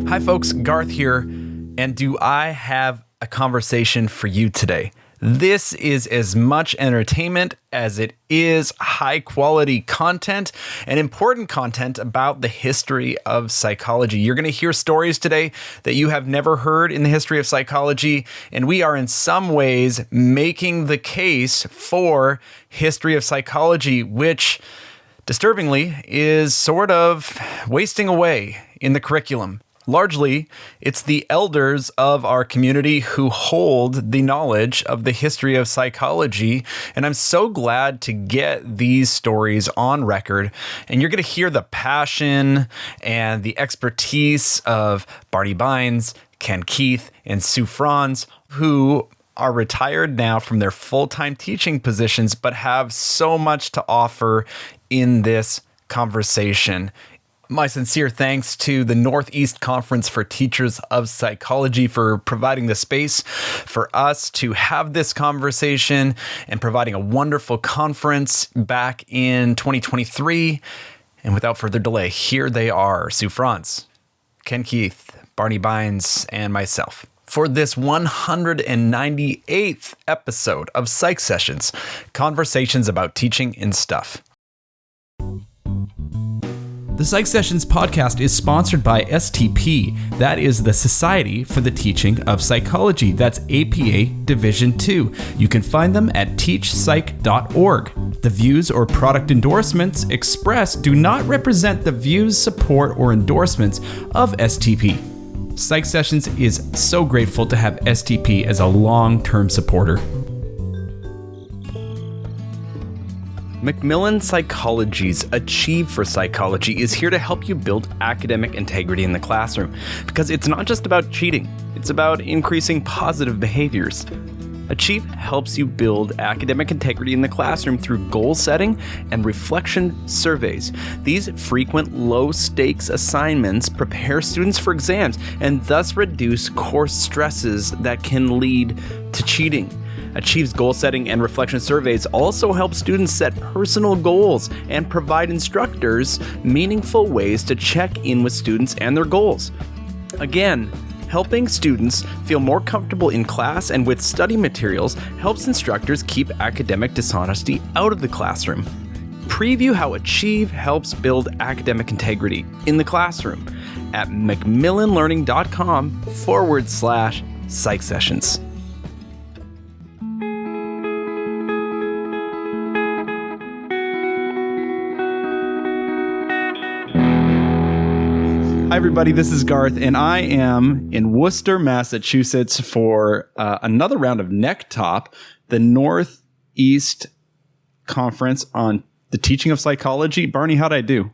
Hi folks, Garth here, and do I have a conversation for you today? This is as much entertainment as it is high quality content and important content about the history of psychology. You're going to hear stories today that you have never heard in the history of psychology, and we are in some ways making the case for history of psychology, which disturbingly is sort of wasting away in the curriculum. Largely, it's the elders of our community who hold the knowledge of the history of psychology, and I'm so glad to get these stories on record. And you're going to hear the passion and the expertise of Barney Beins, Ken Keith, and Sue Frantz, who are retired now from their full-time teaching positions, but have so much to offer in this conversation. My sincere thanks to the Northeast Conference for Teachers of Psychology for providing the space for us to have this conversation and providing a wonderful conference back in 2023. And without further delay, here they are, Sue Frantz, Ken Keith, Barney Beins, and myself, for this 198th episode of Psych Sessions, Conversations about Teaching and Stuff. The Psych Sessions podcast is sponsored by STP. That is the Society for the Teaching of Psychology. That's APA Division 2. You can find them at teachpsych.org. The views or product endorsements expressed do not represent the views, support, or endorsements of STP. Psych Sessions is so grateful to have STP as a long-term supporter. Macmillan Psychology's Achieve for Psychology is here to help you build academic integrity in the classroom, because it's not just about cheating, it's about increasing positive behaviors. Achieve helps you build academic integrity in the classroom through goal setting and reflection surveys. These frequent low-stakes assignments prepare students for exams and thus reduce course stresses that can lead to cheating. Achieve's goal setting and reflection surveys also help students set personal goals and provide instructors meaningful ways to check in with students and their goals. Again, helping students feel more comfortable in class and with study materials helps instructors keep academic dishonesty out of the classroom. Preview how Achieve helps build academic integrity in the classroom at macmillanlearning.com/psych sessions. Hi, everybody. This is Garth, and I am in Worcester, Massachusetts for another round of NECTOP, the Northeast Conference on the Teaching of Psychology. Barney, how'd I do?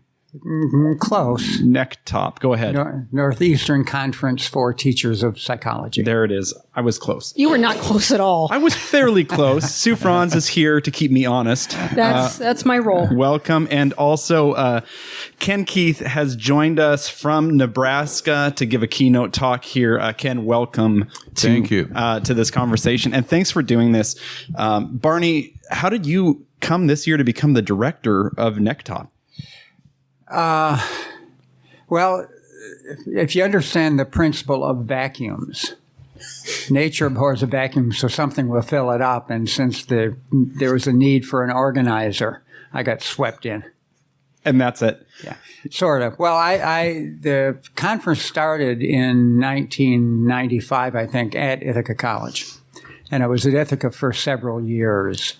Close. NECTOP. Go ahead. Northeastern Conference for Teachers of Psychology. There it is. I was close. You were not close at all. I was fairly close. Sue Frantz is here to keep me honest. That's my role. Welcome. And also, Ken Keith has joined us from Nebraska to give a keynote talk here. Ken, welcome to this conversation. And thanks for doing this. Barney, how did you come this year to become the director of NECTOP? Well, if you understand the principle of vacuums, nature abhors a vacuum, so something will fill it up. And since there was a need for an organizer, I got swept in. And that's it. Yeah, sort of. Well, the conference started in 1995, I think, at Ithaca College. And I was at Ithaca for several years.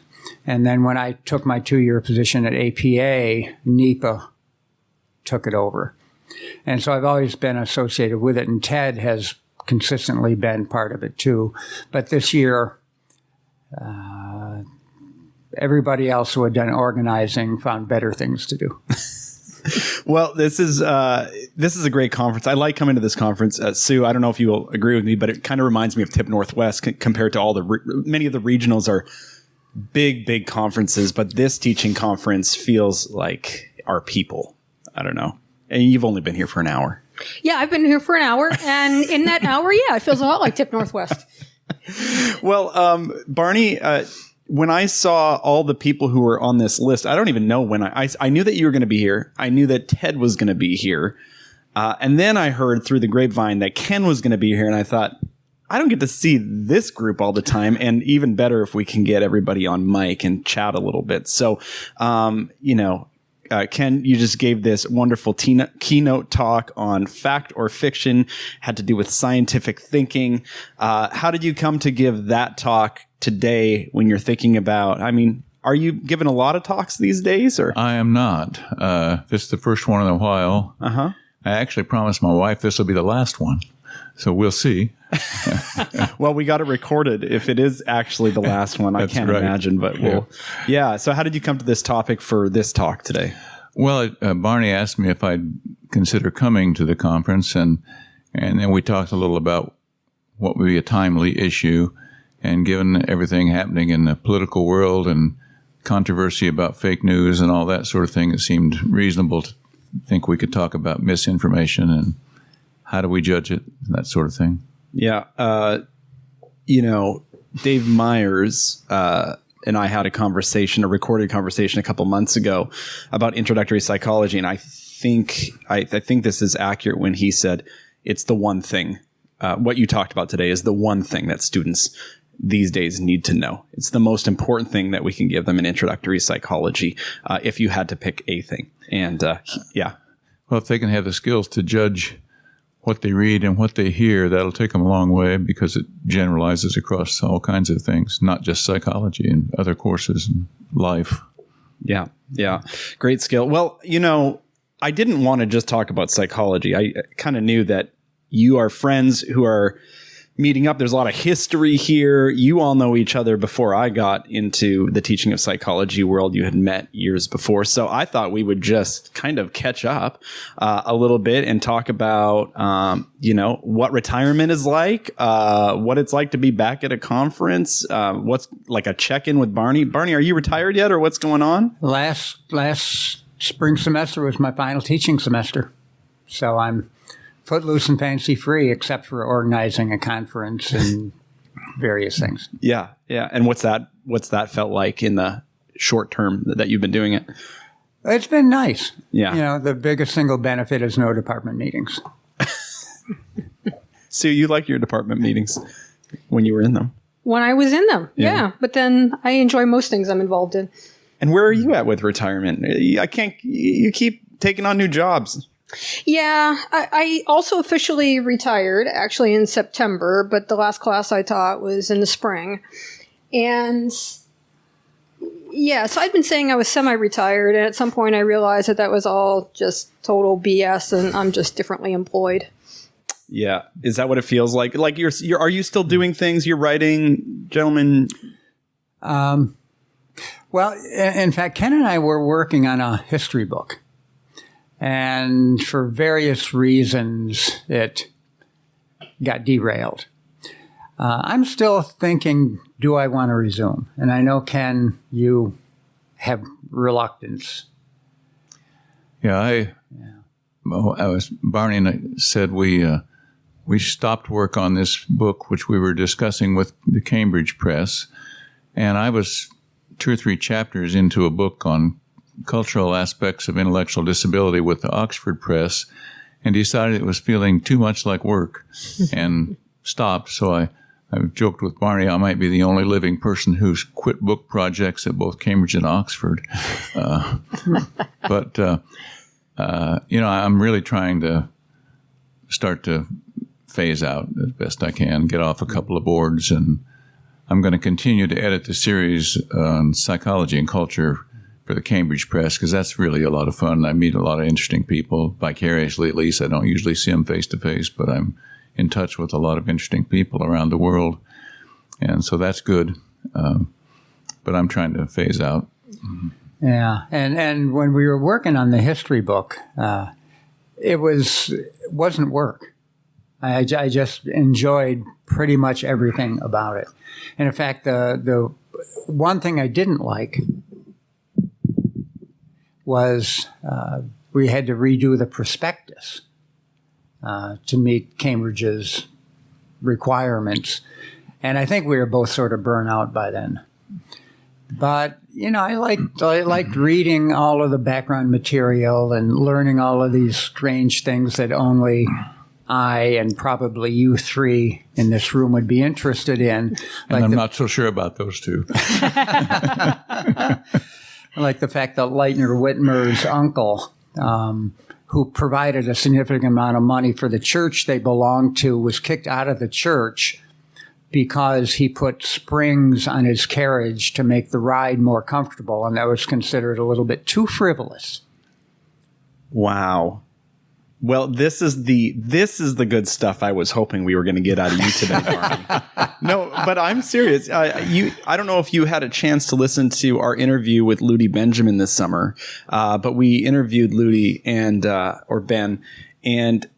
And then when I took my 2-year position at APA, NEPA took it over. And so I've always been associated with it, and Ted has consistently been part of it too. But this year, everybody else who had done organizing found better things to do. Well, this is a great conference. I like coming to this conference. Sue, I don't know if you will agree with me, but it kind of reminds me of Tip Northwest compared to all many of the regionals are big conferences, but this teaching conference feels like our people. I don't know. And you've only been here for an hour. Yeah, I've been here for an hour. And in that hour, it feels a lot like Tip Northwest. Well, Barney, when I saw all the people who were on this list, I don't even know when I knew that you were going to be here. I knew that Ted was going to be here. And then I heard through the grapevine that Ken was going to be here, and I thought, I don't get to see this group all the time, and even better if we can get everybody on mic and chat a little bit. So, Ken, you just gave this wonderful keynote talk on fact or fiction, had to do with scientific thinking. How did you come to give that talk today when you're thinking about, are you giving a lot of talks these days? Or I am not. This is the first one in a while. Uh-huh. I actually promised my wife this will be the last one. So we'll see. Well, we got it recorded. If it is actually the last one, I can't imagine, but yeah. So how did you come to this topic for this talk today? Well, Barney asked me if I'd consider coming to the conference, and then we talked a little about what would be a timely issue. And given everything happening in the political world and controversy about fake news and all that sort of thing, it seemed reasonable to think we could talk about misinformation and how do we judge it, that sort of thing. Yeah. Dave Myers and I had a recorded conversation a couple months ago about introductory psychology. And I think this is accurate when he said it's the one thing. What you talked about today is the one thing that students these days need to know. It's the most important thing that we can give them in introductory psychology if you had to pick a thing. And yeah. Well, if they can have the skills to judge what they read and what they hear, that'll take them a long way because it generalizes across all kinds of things, not just psychology and other courses in life. Yeah. Yeah. Great skill. Well, I didn't want to just talk about psychology. I kind of knew that you are friends who are meeting up. There's a lot of history here. You all know each other before I got into the teaching of psychology world. You had met years before. So I thought we would just kind of catch up a little bit and talk about, what retirement is like, what it's like to be back at a conference, what's like a check-in with Barney. Barney, are you retired yet or what's going on? Last spring semester was my final teaching semester. So I'm footloose and fancy free, except for organizing a conference and various things. Yeah, yeah. And what's that felt like in the short term that you've been doing it? It's been nice. Yeah. The biggest single benefit is no department meetings. So you like your department meetings when you were in them? When I was in them, yeah. But then I enjoy most things I'm involved in. And where are you at with retirement? You keep taking on new jobs. Yeah, I also officially retired actually in September, but the last class I taught was in the spring. And yeah, so I'd been saying I was semi-retired, and at some point I realized that was all just total BS and I'm just differently employed. Yeah. Is that what it feels like? Like are you still doing things? You're writing, gentlemen? Well, in fact, Ken and I were working on a history book. And for various reasons, it got derailed. I'm still thinking, do I want to resume? And I know, Ken, you have reluctance. Yeah, Barney and I said we stopped work on this book, which we were discussing with the Cambridge Press. And I was 2 or 3 chapters into a book on cultural aspects of intellectual disability with the Oxford Press and decided it was feeling too much like work and stopped. So I joked with Barney, I might be the only living person who's quit book projects at both Cambridge and Oxford. But I'm really trying to start to phase out as best I can, get off a couple of boards, and I'm going to continue to edit the series on psychology and culture for the Cambridge Press, because that's really a lot of fun. I meet a lot of interesting people, vicariously at least. I don't usually see them face to face, but I'm in touch with a lot of interesting people around the world. And so that's good. But I'm trying to phase out. Yeah. And when we were working on the history book, it wasn't work. I just enjoyed pretty much everything about it. And in fact, the one thing I didn't like was we had to redo the prospectus to meet Cambridge's requirements. And I think we were both sort of burnt out by then. But, I liked reading all of the background material and learning all of these strange things that only I and probably you three in this room would be interested in. And I'm not so sure about those two. Like the fact that Leitner Whitmer's uncle, who provided a significant amount of money for the church they belonged to, was kicked out of the church because he put springs on his carriage to make the ride more comfortable, and that was considered a little bit too frivolous. Wow. Well, this is the good stuff I was hoping we were going to get out of you today, Barney. No, but I'm serious. I don't know if you had a chance to listen to our interview with Ludi Benjamin this summer, but we interviewed Ludi or Ben, and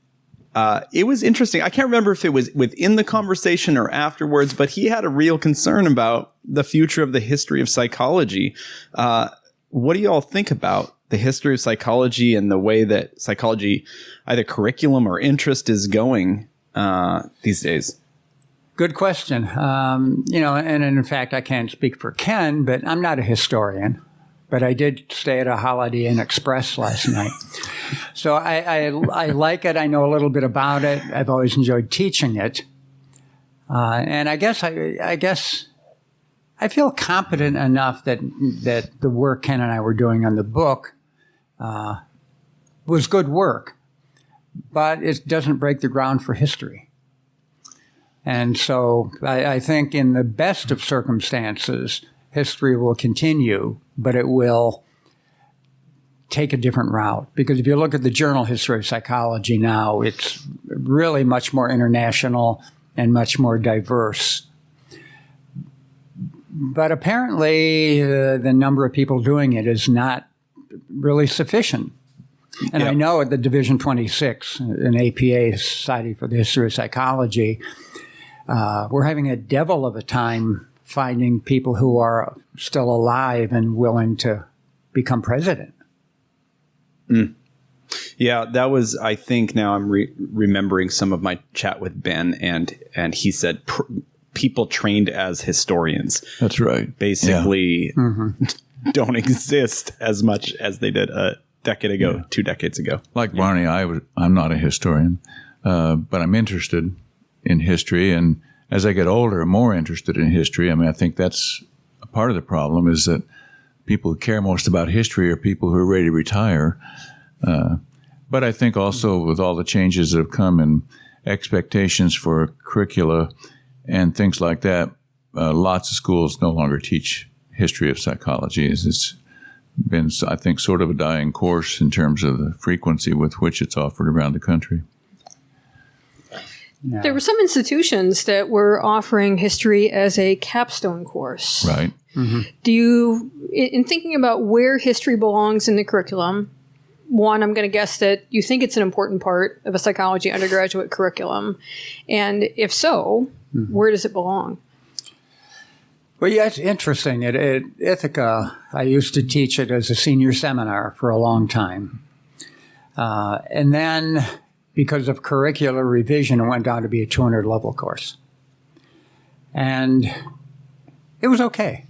it was interesting. I can't remember if it was within the conversation or afterwards, but he had a real concern about the future of the history of psychology. What do you all think about the history of psychology and the way that psychology, either curriculum or interest, is going these days? Good question. And in fact, I can't speak for Ken, but I'm not a historian. But I did stay at a Holiday Inn Express last night. So I like it. I know a little bit about it. I've always enjoyed teaching it. And I guess I feel competent enough that the work Ken and I were doing on the book was good work, but it doesn't break the ground for history. And so I think in the best of circumstances, history will continue, but it will take a different route. Because if you look at the journal History of Psychology now, it's really much more international and much more diverse. But apparently, the number of people doing it is not really sufficient. And I know at the Division 26, an APA, Society for the History of Psychology, we're having a devil of a time finding people who are still alive and willing to become president. Mm. Yeah, that was, I think now I'm remembering some of my chat with Ben, and he said people trained as historians. That's right. Basically don't exist as much as they did a decade ago, 2 decades ago. Like Barney, I'm not a historian, but I'm interested in history. And as I get older, I'm more interested in history. I mean, I think that's a part of the problem is that people who care most about history are people who are ready to retire. But I think also with all the changes that have come in expectations for curricula and things like that, lots of schools no longer teach history of psychology. It's been, I think, sort of a dying course in terms of the frequency with which it's offered around the country. Yeah. There were some institutions that were offering history as a capstone course. Right. Mm-hmm. Do you, in thinking about where history belongs in the curriculum, one, I'm going to guess that you think it's an important part of a psychology undergraduate curriculum. And if so, where does it belong? Well, yeah, it's interesting. At Ithaca, I used to teach it as a senior seminar for a long time. And then, because of curricular revision, it went down to be a 200-level course. And it was okay.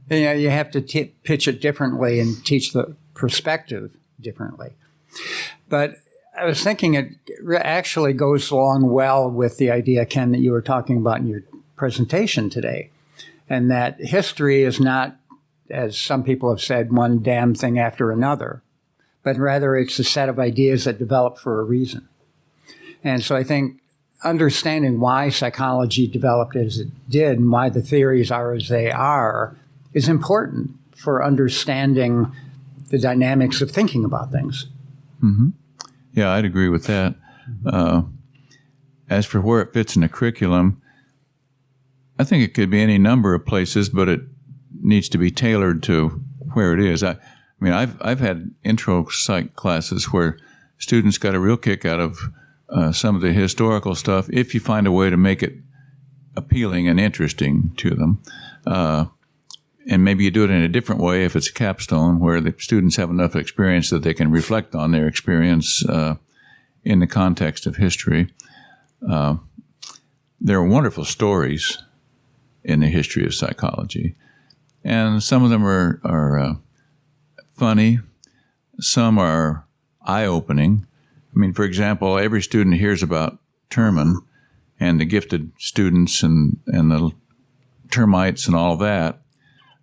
You have to pitch it differently and teach the perspective differently. But I was thinking it actually goes along well with the idea, Ken, that you were talking about in your presentation today. And that history is not, as some people have said, one damn thing after another, but rather it's a set of ideas that develop for a reason. And so I think understanding why psychology developed as it did and why the theories are as they are is important for understanding the dynamics of thinking about things. Mm-hmm. Yeah, I'd agree with that. As for where it fits in the curriculum, I think it could be any number of places, but it needs to be tailored to where it is. I mean, I've had intro psych classes where students got a real kick out of some of the historical stuff if you find a way to make it appealing and interesting to them. And maybe you do it in a different way if it's a capstone where the students have enough experience that they can reflect on their experience in the context of history. There are wonderful stories in the history of psychology. and some of them are funny. Some are eye-opening. I mean, for example, every student hears about Terman and the gifted students and the termites and all of that.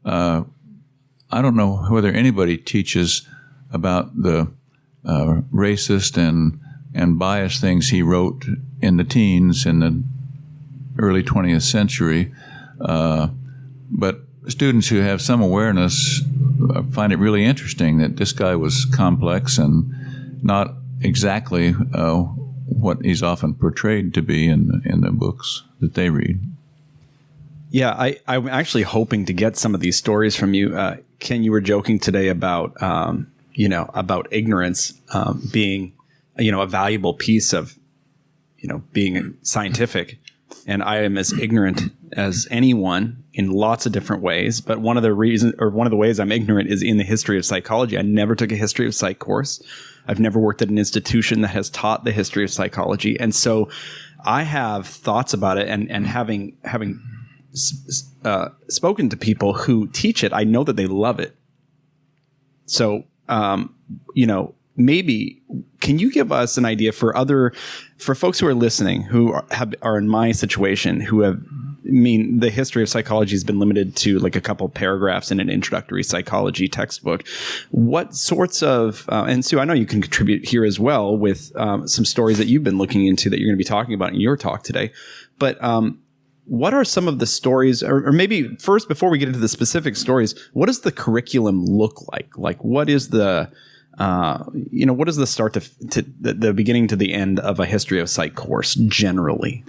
I don't know whether anybody teaches about the racist and biased things he wrote in the teens in the early 20th century. But students who have some awareness find it really interesting that this guy was complex and not exactly what he's often portrayed to be in the books that they read. Yeah, I'm actually hoping to get some of these stories from you. Ken, you were joking today about, about ignorance being, a valuable piece of, being scientific. And I am as ignorant as anyone in lots of different ways. But one of the ways I'm ignorant is in the history of psychology. I never took a history of psych course. I've never worked at an institution that has taught the history of psychology. And so I have thoughts about it, and having spoken to people who teach it, I know that they love it. So, maybe can you give us an idea for folks who are listening, who are in my situation, the history of psychology has been limited to like a couple paragraphs in an introductory psychology textbook. What sorts of, and Sue, I know you can contribute here as well with some stories that you've been looking into that you're going to be talking about in your talk today. But what are some of the stories, or maybe first, before we get into the specific stories, what does the curriculum look like? Like, what is the, what is the start to the beginning to the end of a history of psych course generally?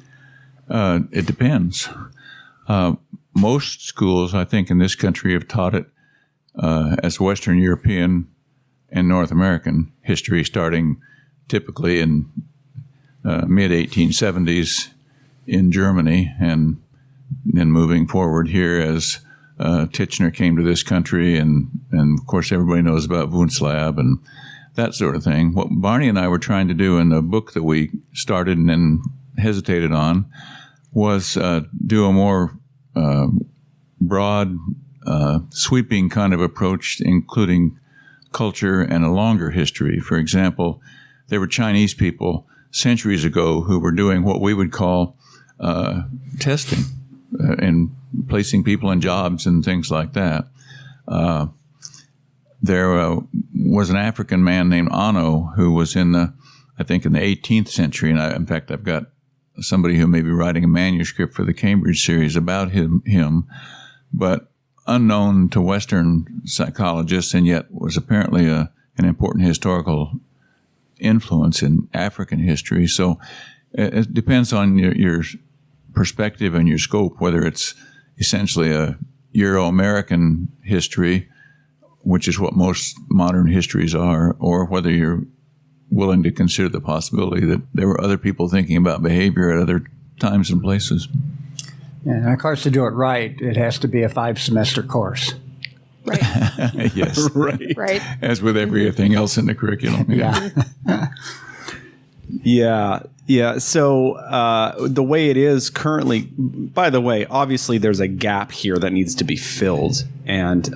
It depends. Most schools, I think, in this country have taught it as Western European and North American history, starting typically in mid-1870s in Germany, and then moving forward here as Titchener came to this country, and of course everybody knows about Wundt's and that sort of thing. What Barney and I were trying to do in the book that we started and then hesitated on was do a more broad, sweeping kind of approach, including culture and a longer history. For example, there were Chinese people centuries ago who were doing what we would call testing and placing people in jobs and things like that. There was an African man named Anno who was in the 18th century, and in fact, I've got somebody who may be writing a manuscript for the Cambridge series about him, but unknown to Western psychologists, and yet was apparently an important historical influence in African history. So it depends on your perspective and your scope, whether it's essentially a Euro-American history, which is what most modern histories are, or whether you're willing to consider the possibility that there were other people thinking about behavior at other times and places. Yeah, and of course, to do it right, it has to be a 5-semester course. Right. Yes. Right. As with everything else in the curriculum. Yeah. Yeah. So the way it is currently, by the way, obviously there's a gap here that needs to be filled. And,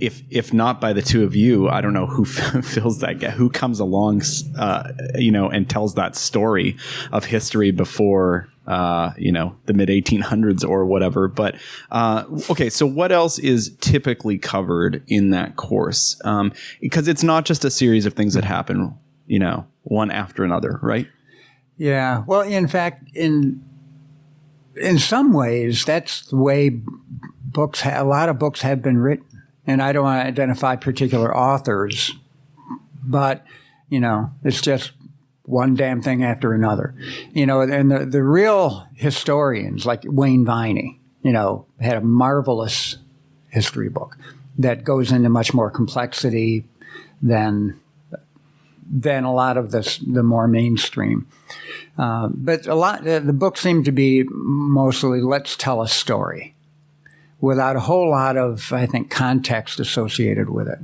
if not by the two of you, I don't know who fills that gap, who comes along, and tells that story of history before, the mid 1800s or whatever. But, okay. So what else is typically covered in that course? Because it's not just a series of things that happen, one after another, right? Yeah. Well, in fact, in some ways, that's the way a lot of books have been written. And I don't want to identify particular authors, but, it's just one damn thing after another. And the real historians, like Wayne Viney, had a marvelous history book that goes into much more complexity than a lot of the more mainstream. But the book seemed to be mostly, let's tell a story without a whole lot of, I think, context associated with it.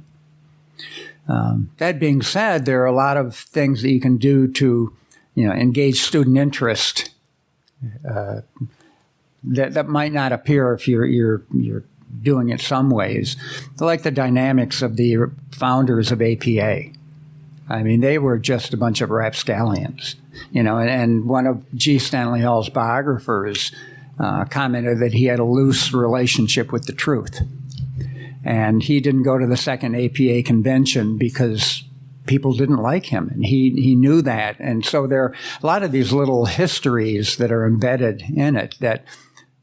That being said, there are a lot of things that you can do to, engage student interest that might not appear if you're doing it some ways. Like the dynamics of the founders of APA. I mean, they were just a bunch of rapscallions, and one of G. Stanley Hall's biographers commented that he had a loose relationship with the truth. And he didn't go to the second APA convention because people didn't like him, and he knew that. And so there are a lot of these little histories that are embedded in it that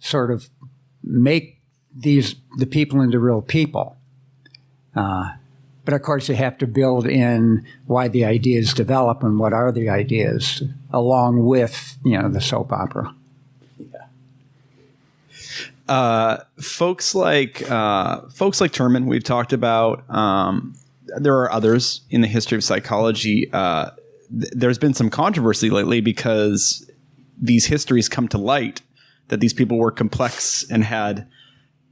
sort of make the people into real people. But of course, you have to build in why the ideas develop and what are the ideas, along with the soap opera. Folks like Terman, we've talked about. There are others in the history of psychology. There's been some controversy lately because these histories come to light that these people were complex and had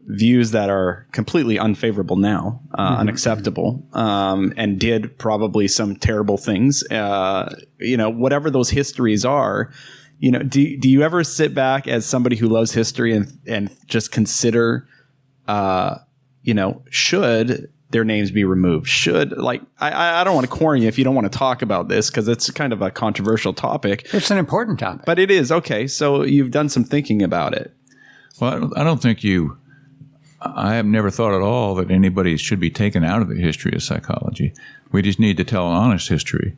views that are completely unfavorable now, unacceptable, and did probably some terrible things. Whatever those histories are, do you ever sit back as somebody who loves history and just consider, should their names be removed? I don't want to corner you if you don't want to talk about this because it's kind of a controversial topic. It's an important topic. But it is. Okay, so you've done some thinking about it. Well, I don't think I have never thought at all that anybody should be taken out of the history of psychology. We just need to tell an honest history.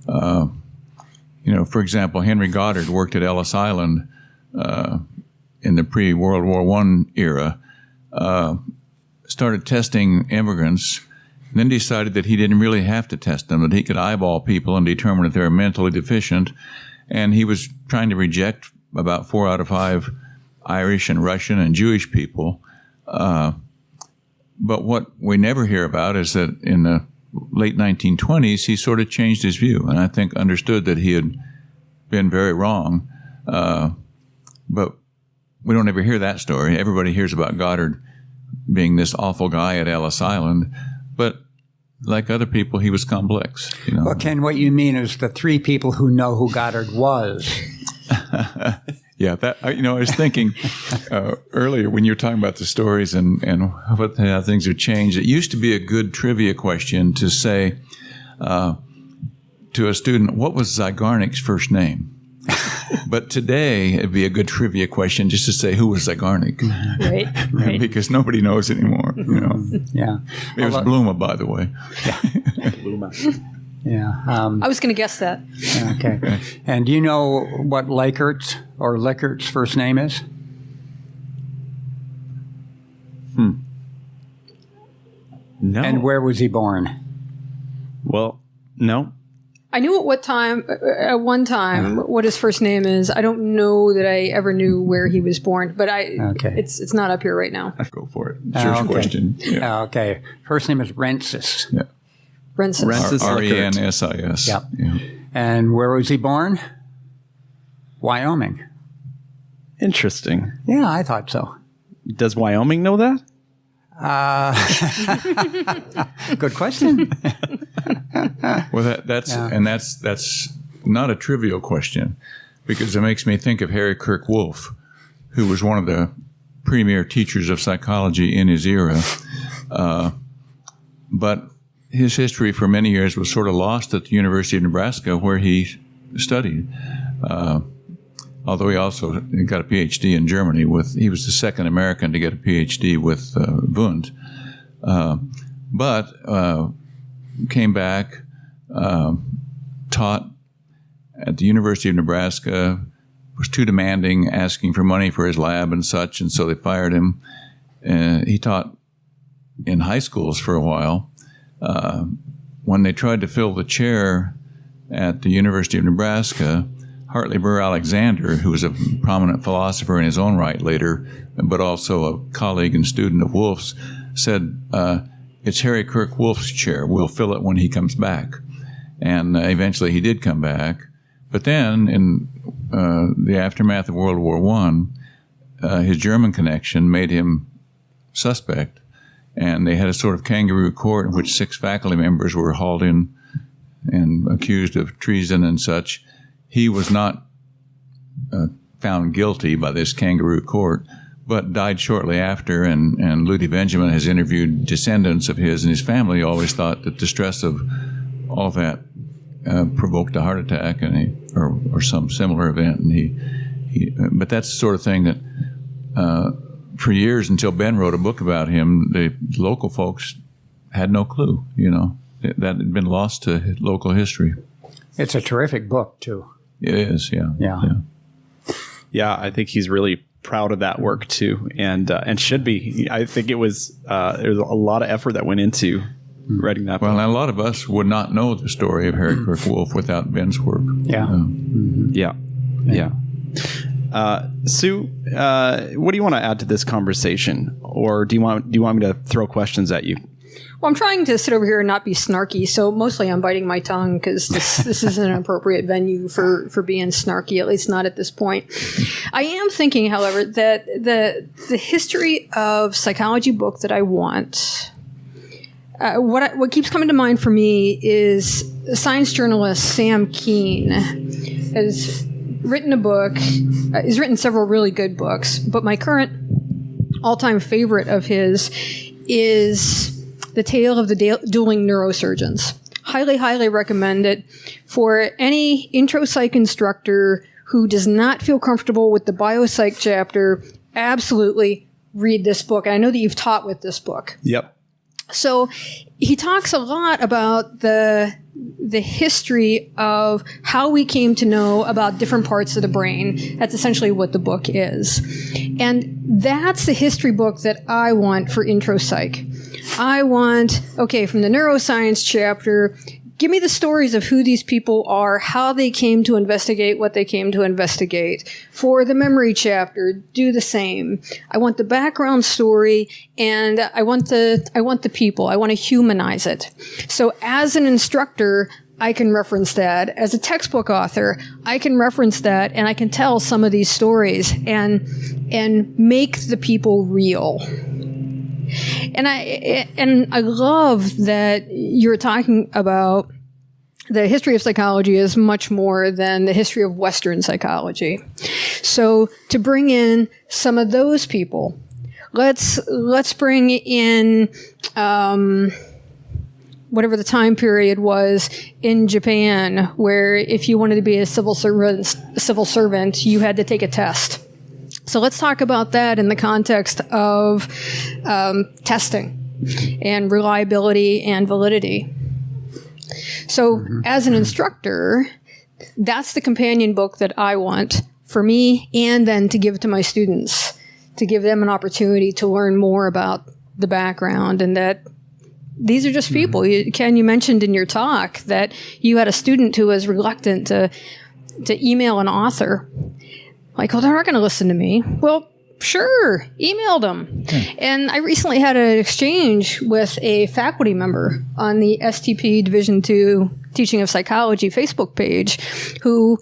For example, Henry Goddard worked at Ellis Island in the pre-World War I era, started testing immigrants, and then decided that he didn't really have to test them, that he could eyeball people and determine if they were mentally deficient. And he was trying to reject about 4 out of 5 Irish and Russian and Jewish people. But what we never hear about is that in the late 1920s, he sort of changed his view, and I think understood that he had been very wrong. But we don't ever hear that story. Everybody hears about Goddard being this awful guy at Ellis Island, but like other people, he was complex. Well, Ken, what you mean is the 3 people who know who Goddard was. Yeah, I was thinking earlier when you were talking about the stories and how things have changed. It used to be a good trivia question to say to a student, what was Zygarnik's first name? But today, it'd be a good trivia question just to say, who was Zygarnik? Right. Because nobody knows anymore. Yeah. It was Bluma, by the way. Yeah. Bluma. Yeah. I was going to guess that. Okay. And do you know what Lickert's first name is? No. And where was he born? Well, no. I knew at one time what his first name is. I don't know that I ever knew where he was born, but it's not up here right now. Go for it. It's your question. Yeah. Okay. First name is Rensis. Yeah. Rensis. Rensis. Yep. Yeah. And where was he born? Wyoming. Interesting. Yeah, I thought so. Does Wyoming know that? Good question. Well, that's not a trivial question, because it makes me think of Harry Kirk Wolff, who was one of the premier teachers of psychology in his era. But his history for many years was sort of lost at the University of Nebraska, where he studied. Although he also got a PhD in Germany he was the second American to get a PhD with Wundt. But came back, taught at the University of Nebraska, was too demanding, asking for money for his lab and such, and so they fired him. He taught in high schools for a while. When they tried to fill the chair at the University of Nebraska, Hartley Burr Alexander, who was a prominent philosopher in his own right later, but also a colleague and student of Wolff's, said, it's Harry Kirk Wolff's chair. We'll fill it when he comes back. And eventually he did come back. But then in the aftermath of World War I, his German connection made him suspect. And they had a sort of kangaroo court in which 6 faculty members were hauled in and accused of treason and such. He was not found guilty by this kangaroo court, but died shortly after. And Ludi Benjamin has interviewed descendants of his, and his family always thought that the stress of all that provoked a heart attack, and or some similar event. And but that's the sort of thing that for years, until Ben wrote a book about him, the local folks had no clue. That had been lost to local history. It's a terrific book too. It is, yeah. Yeah, I think he's really proud of that work too, and should be. I think there was a lot of effort that went into writing that book. Well, and a lot of us would not know the story of Harry Kirk Wolfe without Ben's work. Yeah. Yeah. Sue, what do you want to add to this conversation, or do you want me to throw questions at you? Well, I'm trying to sit over here and not be snarky, so mostly I'm biting my tongue because this isn't an appropriate venue for being snarky, at least not at this point. I am thinking, however, that the history of psychology book that I want, what keeps coming to mind for me is science journalist Sam Keen has written a book. He's written several really good books, but my current all-time favorite of his is The Tale of the Dueling Neurosurgeons. Highly, highly recommend it for any intro psych instructor who does not feel comfortable with the biopsych chapter. Absolutely read this book. And I know that you've taught with this book. Yep. So he talks a lot about the history of how we came to know about different parts of the brain. That's essentially what the book is. And that's the history book that I want for intro psych. I want, from the neuroscience chapter, give me the stories of who these people are, how they came to investigate what they came to investigate. For the memory chapter, do the same. I want the background story, and I want the people. I want to humanize it. So as an instructor, I can reference that. As a textbook author, I can reference that, and I can tell some of these stories and make the people real. And I love that you're talking about the history of psychology is much more than the history of Western psychology. So to bring in some of those people, let's bring in whatever the time period was in Japan, where if you wanted to be a civil servant, you had to take a test. So let's talk about that in the context of testing and reliability and validity. So as an instructor, that's the companion book that I want for me, and then to give to my students, to give them an opportunity to learn more about the background, and that these are just people. Ken, you mentioned in your talk that you had a student who was reluctant to email an author. Like, they're not going to listen to me. Well, sure, email them. And I recently had an exchange with a faculty member on the STP Division II Teaching of Psychology Facebook page who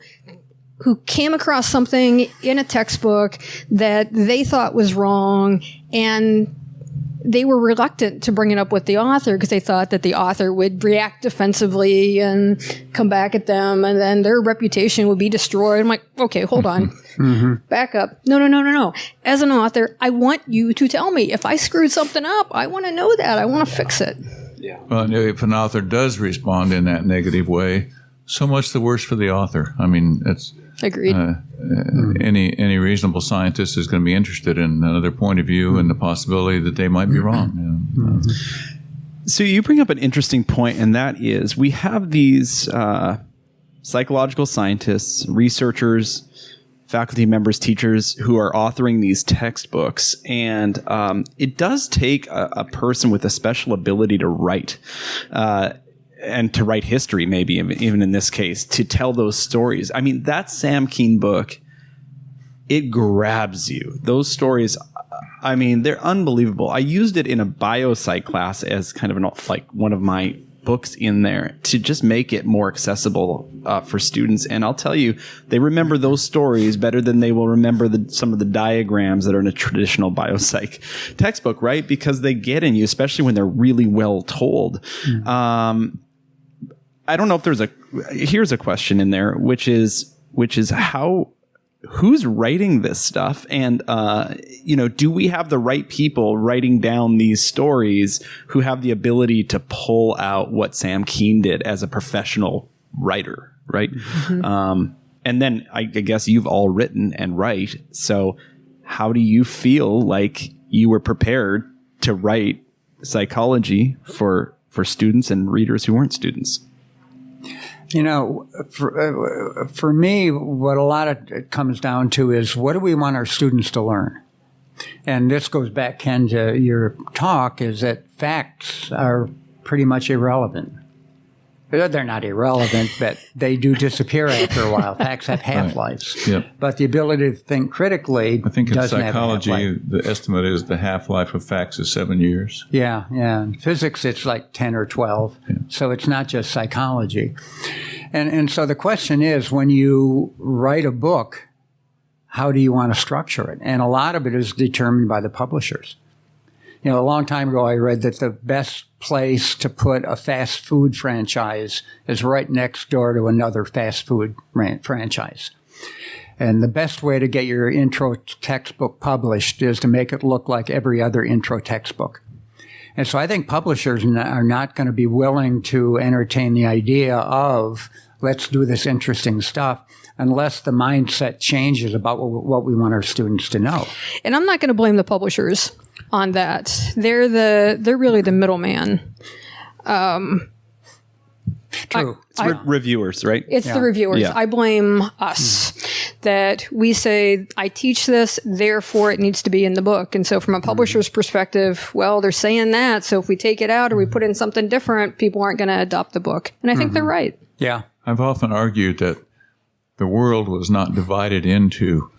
came across something in a textbook that they thought was wrong, and they were reluctant to bring it up with the author because they thought that the author would react defensively and come back at them, and then their reputation would be destroyed. I'm like, okay, hold on. Back up. No. As an author, I want you to tell me. If I screwed something up, I want to know that. I want to fix it. Yeah. Well, if an author does respond in that negative way, so much the worse for the author. I mean, it's... Agreed. Any reasonable scientist is going to be interested in another point of view and the possibility that they might be wrong. So you bring up an interesting point, and that is we have these psychological scientists, researchers, faculty members, teachers who are authoring these textbooks, and it does take a person with a special ability to write. And to write history, maybe even in this case, to tell those stories. I mean, that Sam Keen book, it grabs you. Those stories, I mean, they're unbelievable. I used it in a biopsych class as kind of like one of my books in there to just make it more accessible for students. And I'll tell you, they remember those stories better than they will remember some of the diagrams that are in a traditional biopsych textbook, right? Because they get in you, especially when they're really well told. I don't know if here's a question in there, which is how who's writing this stuff? And, do we have the right people writing down these stories who have the ability to pull out what Sam Keen did as a professional writer, right? Mm-hmm. And then I guess you've all written and write. So how do you feel like you were prepared to write psychology for students and readers who weren't students? For me, what a lot of it comes down to is, what do we want our students to learn? And this goes back, Ken, to your talk, is that facts are pretty much irrelevant. They're not irrelevant, but they do disappear after a while. Facts have half-lives. Right. Yep. But the ability to think critically, I think in doesn't psychology, have a half-life. the estimate is the half-life of facts is 7 years. Yeah. In physics, it's like 10 or 12. Yeah. So it's not just psychology. And so the question is, when you write a book, how do you want to structure it? And a lot of it is determined by the publishers. A long time ago, I read that the best place to put a fast food franchise is right next door to another fast food franchise. And the best way to get your intro textbook published is to make it look like every other intro textbook. And so I think publishers are not going to be willing to entertain the idea of, let's do this interesting stuff, unless the mindset changes about what we want our students to know. And I'm not going to blame the publishers on that. They're really the middleman. True. Reviewers, right? It's the reviewers. Yeah. I blame us that we say, I teach this, therefore it needs to be in the book. And so from a publisher's perspective, well, they're saying that. So if we take it out or we put in something different, people aren't going to adopt the book. And I think they're right. Yeah. I've often argued that the world was not divided into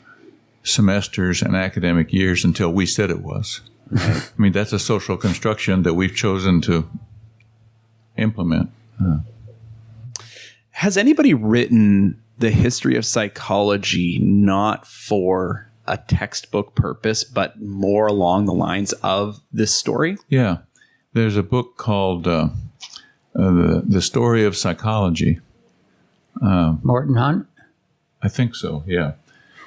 semesters and academic years until we said it was. I mean, that's a social construction that we've chosen to implement. Has anybody written the history of psychology not for a textbook purpose, but more along the lines of this story? Yeah. There's a book called The Story of Psychology. Morton Hunt? I think so, yeah.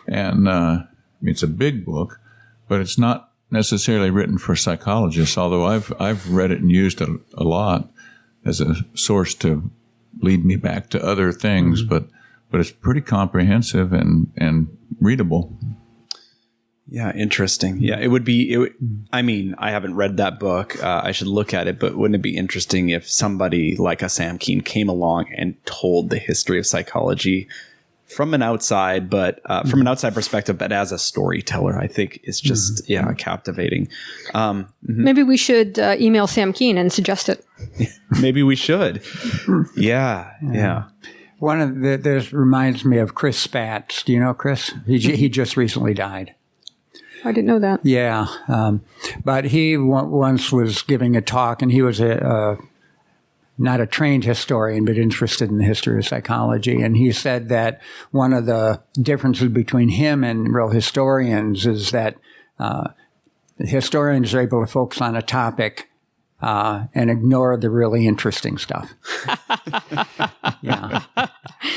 And it's a big book, but it's not necessarily written for psychologists, although I've read it and used it a lot as a source to lead me back to other things, but it's pretty comprehensive and readable. Yeah, interesting. Yeah, I mean, I haven't read that book. I should look at it, but wouldn't it be interesting if somebody like a Sam Keen came along and told the history of psychology from an outside, from an outside perspective, but as a storyteller? I think it's just, captivating. Maybe we should email Sam Keen and suggest it. Maybe we should. Yeah. One of this reminds me of Chris Spatz. Do you know Chris? He just recently died. I didn't know that. Yeah. But he once was giving a talk, and he was not a trained historian, but interested in the history of psychology. And he said that one of the differences between him and real historians is that historians are able to focus on a topic and ignore the really interesting stuff. Yeah.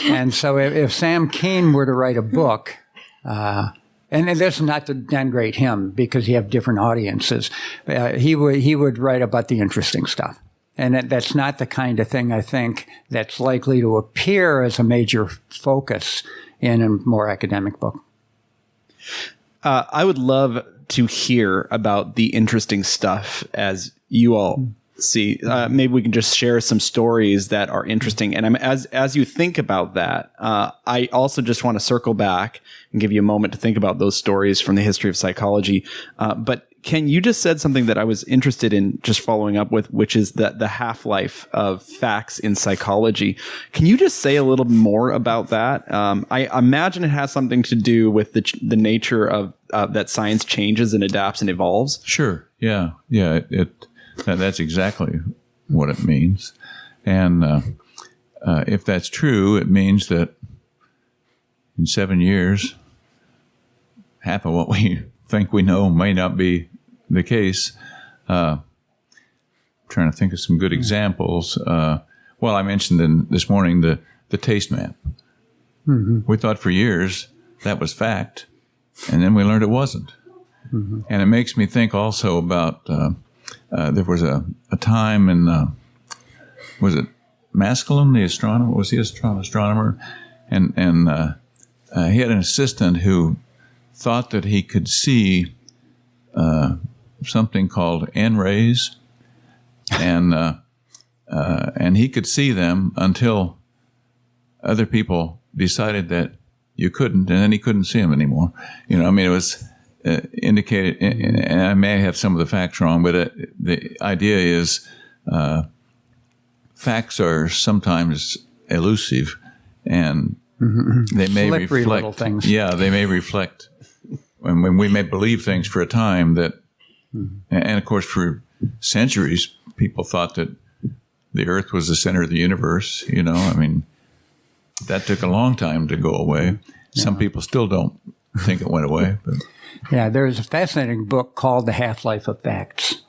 And so if Sam Keen were to write a book, and this is not to denigrate him because he have different audiences, he would write about the interesting stuff. And that's not the kind of thing, I think, that's likely to appear as a major focus in a more academic book. I would love to hear about the interesting stuff as you all see. Maybe we can just share some stories that are interesting. And as you think about that, I also just want to circle back and give you a moment to think about those stories from the history of psychology. But Ken, you just said something that I was interested in just following up with, which is the half-life of facts in psychology. Can you just say a little more about that? I imagine it has something to do with the nature of that science changes and adapts and evolves. Sure. Yeah. That's exactly what it means. And if that's true, it means that in 7 years, half of what we think we know may not be the case. Trying to think of some good examples. I mentioned this morning the taste map. Mm-hmm. We thought for years that was fact. And then we learned it wasn't. Mm-hmm. And it makes me think also about there was a time in, was it Maskelyne, the astronomer? Was he an astronomer? And he had an assistant who thought that he could see something called N rays, and he could see them until other people decided that you couldn't, and then he couldn't see them anymore. You know, I mean, it was indicated, and I may have some of the facts wrong, but the idea is facts are sometimes elusive, and they may Slippery reflect little things. Yeah, they may reflect when we may believe things for a time that, and of course for centuries, people thought that the Earth was the center of the universe. You know, I mean, that took a long time to go away. Yeah. Some people still don't think it went away. But. Yeah, there's a fascinating book called The Half-Life of Facts,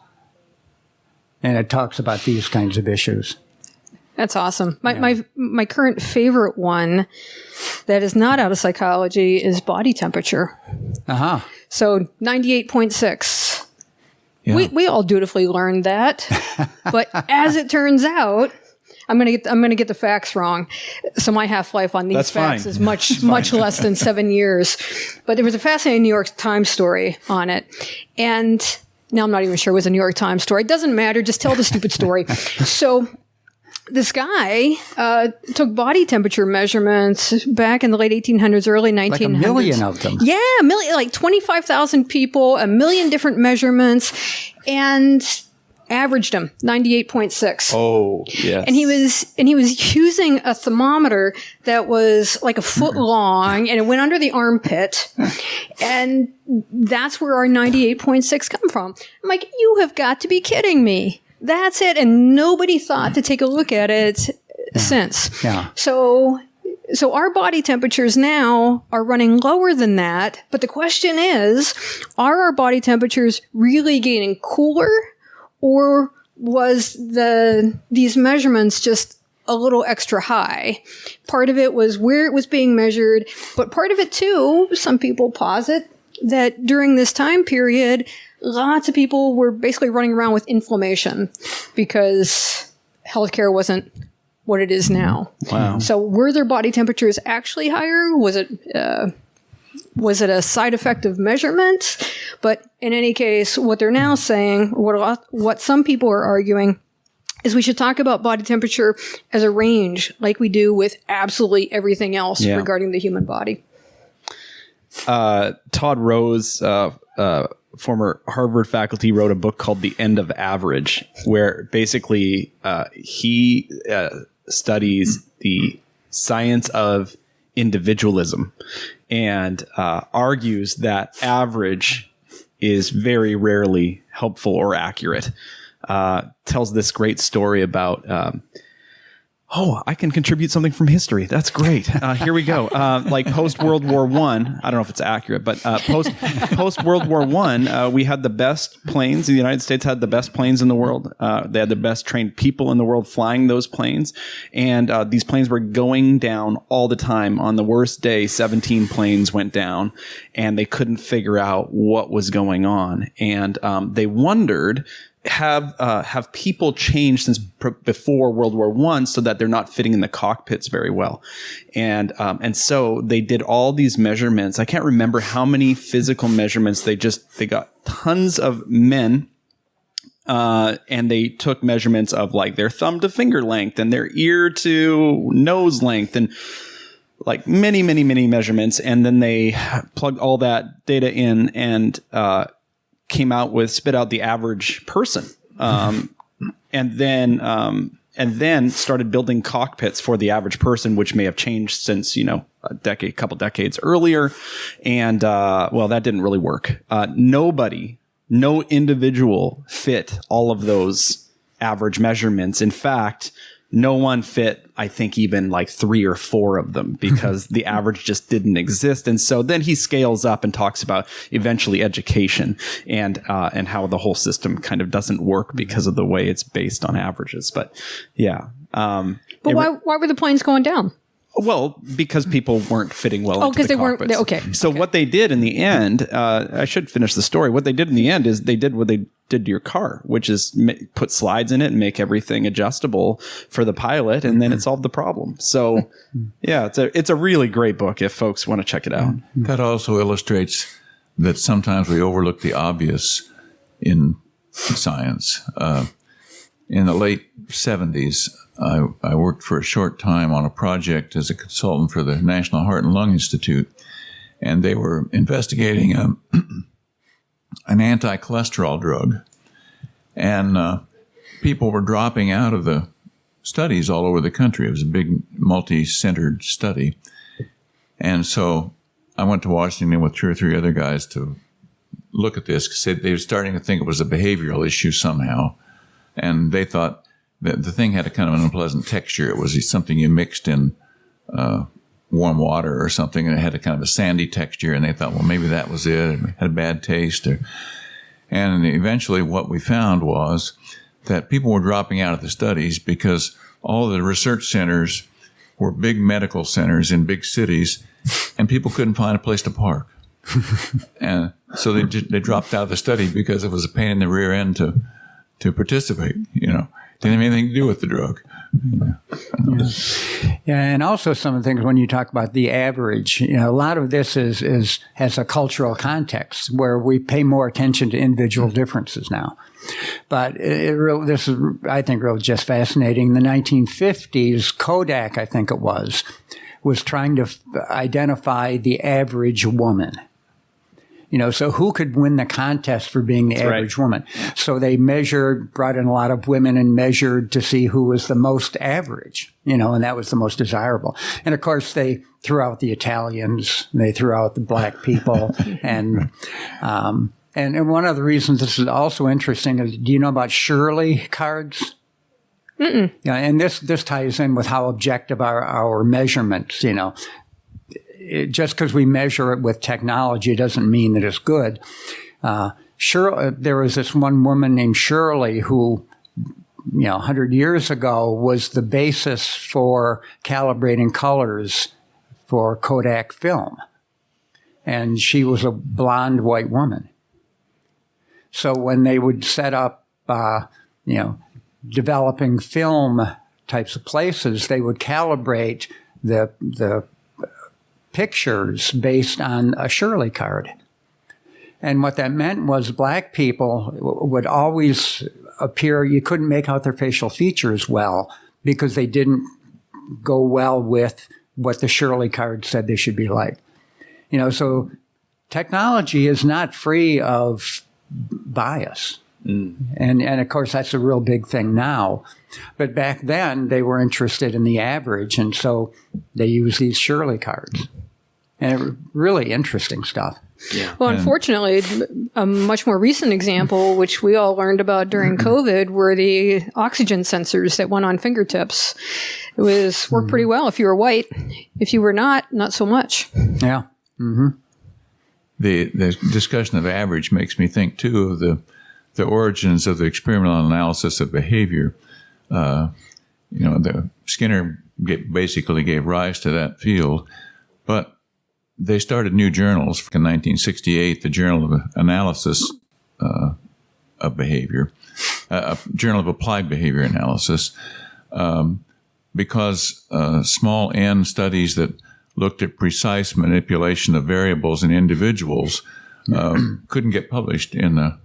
and it talks about these kinds of issues. That's awesome. My current favorite one that is not out of psychology is body temperature. Uh-huh. So 98.6. Yeah. We all dutifully learned that. But as it turns out, I'm gonna get the facts wrong. So my half-life on these That's facts fine. is much less than 7 years. But there was a fascinating New York Times story on it. And now I'm not even sure it was a New York Times story. It doesn't matter. Just tell the stupid story. So this guy took body temperature measurements back in the late 1800s, early 1900s. Like a million of them. Yeah, like 25,000 people, a million different measurements, and averaged them 98.6. Oh, yes. And he was using a thermometer that was like a foot long, and it went under the armpit, and that's where our 98.6 come from. I'm like, you have got to be kidding me. That's it. And nobody thought to take a look at it since. Yeah. So our body temperatures now are running lower than that. But the question is, are our body temperatures really getting cooler, or was these measurements just a little extra high? Part of it was where it was being measured, but part of it too, some people posit that during this time period, lots of people were basically running around with inflammation because healthcare wasn't what it is now. Wow. So were their body temperatures actually higher? Was it a side effect of measurement? But in any case, what they're now saying, what some people are arguing, is we should talk about body temperature as a range, like we do with absolutely everything else regarding the human body. Todd Rose, former Harvard faculty, wrote a book called The End of Average, where basically he studies the science of individualism and argues that average is very rarely helpful or accurate. Tells this great story about I can contribute something from history. That's great. Here we go. Like post World War I, I don't know if it's accurate, but post World War I, we had the best planes. The United States had the best planes in the world. They had the best trained people in the world flying those planes. And these planes were going down all the time. On the worst day, 17 planes went down, and they couldn't figure out what was going on. And they wondered, have people changed since before World War I so that they're not fitting in the cockpits very well? And so they did all these measurements. I can't remember how many physical measurements. They got tons of men, and they took measurements of like their thumb to finger length and their ear to nose length and like many measurements. And then they plugged all that data in and, spit out the average person, and then started building cockpits for the average person, which may have changed since, a couple decades earlier. And, that didn't really work. No individual fit all of those average measurements. In fact, no one fit, I think, even like 3 or 4 of them because the average just didn't exist. And so then he scales up and talks about eventually education and how the whole system kind of doesn't work because of the way it's based on averages. But yeah. But why were the planes going down? Well, because people weren't fitting well into because the they weren't. cockpits. Okay. So what they did in the end, I should finish the story. What they did in the end is they did what they did to your car, which is put slides in it and make everything adjustable for the pilot, and then it solved the problem. So, yeah, it's a really great book if folks want to check it out. That also illustrates that sometimes we overlook the obvious in science. In the late 70s, I worked for a short time on a project as a consultant for the National Heart and Lung Institute, and they were investigating an anti-cholesterol drug. And people were dropping out of the studies all over the country. It was a big multi-centered study. And so I went to Washington with 2 or 3 other guys to look at this because they were starting to think it was a behavioral issue somehow. And they thought that the thing had a kind of an unpleasant texture. It was something you mixed in warm water or something, and it had a kind of a sandy texture. And they thought, well, maybe that was it. It had a bad taste. And eventually what we found was that people were dropping out of the studies because all the research centers were big medical centers in big cities, and people couldn't find a place to park. And so they dropped out of the study because it was a pain in the rear end to participate, Didn't have anything to do with the drug. Yeah, and also some of the things when you talk about the average, a lot of this has a cultural context where we pay more attention to individual differences now. But this is, I think, really just fascinating. In the 1950s, Kodak, I think it was trying to identify the average woman. So who could win the contest for being the average woman? So they brought in a lot of women and measured to see who was the most average, and that was the most desirable. And of course, they threw out the Italians, they threw out the black people. And one of the reasons this is also interesting is, do you know about Shirley cards? Mm-mm. Yeah, and this ties in with how objective our measurements, just because we measure it with technology doesn't mean that it's good. There was this one woman named Shirley who, 100 years ago was the basis for calibrating colors for Kodak film. And she was a blonde white woman. So when they would set up, developing film types of places, they would calibrate the pictures based on a Shirley card. And what that meant was black people would always appear, you couldn't make out their facial features well because they didn't go well with what the Shirley card said they should be like. So technology is not free of bias. And of course, that's a real big thing now. But back then, they were interested in the average, and so they used these Shirley cards. And really interesting stuff. Yeah. Well, unfortunately, a much more recent example, which we all learned about during COVID, were the oxygen sensors that went on fingertips. It worked pretty well if you were white. If you were not so much. Yeah. Mm-hmm. The discussion of average makes me think, too, of the origins of the experimental analysis of behavior. The Skinner basically gave rise to that field, but they started new journals. In 1968, the Journal of Analysis of Behavior, a Journal of Applied Behavior Analysis, because small n studies that looked at precise manipulation of variables in individuals couldn't get published in the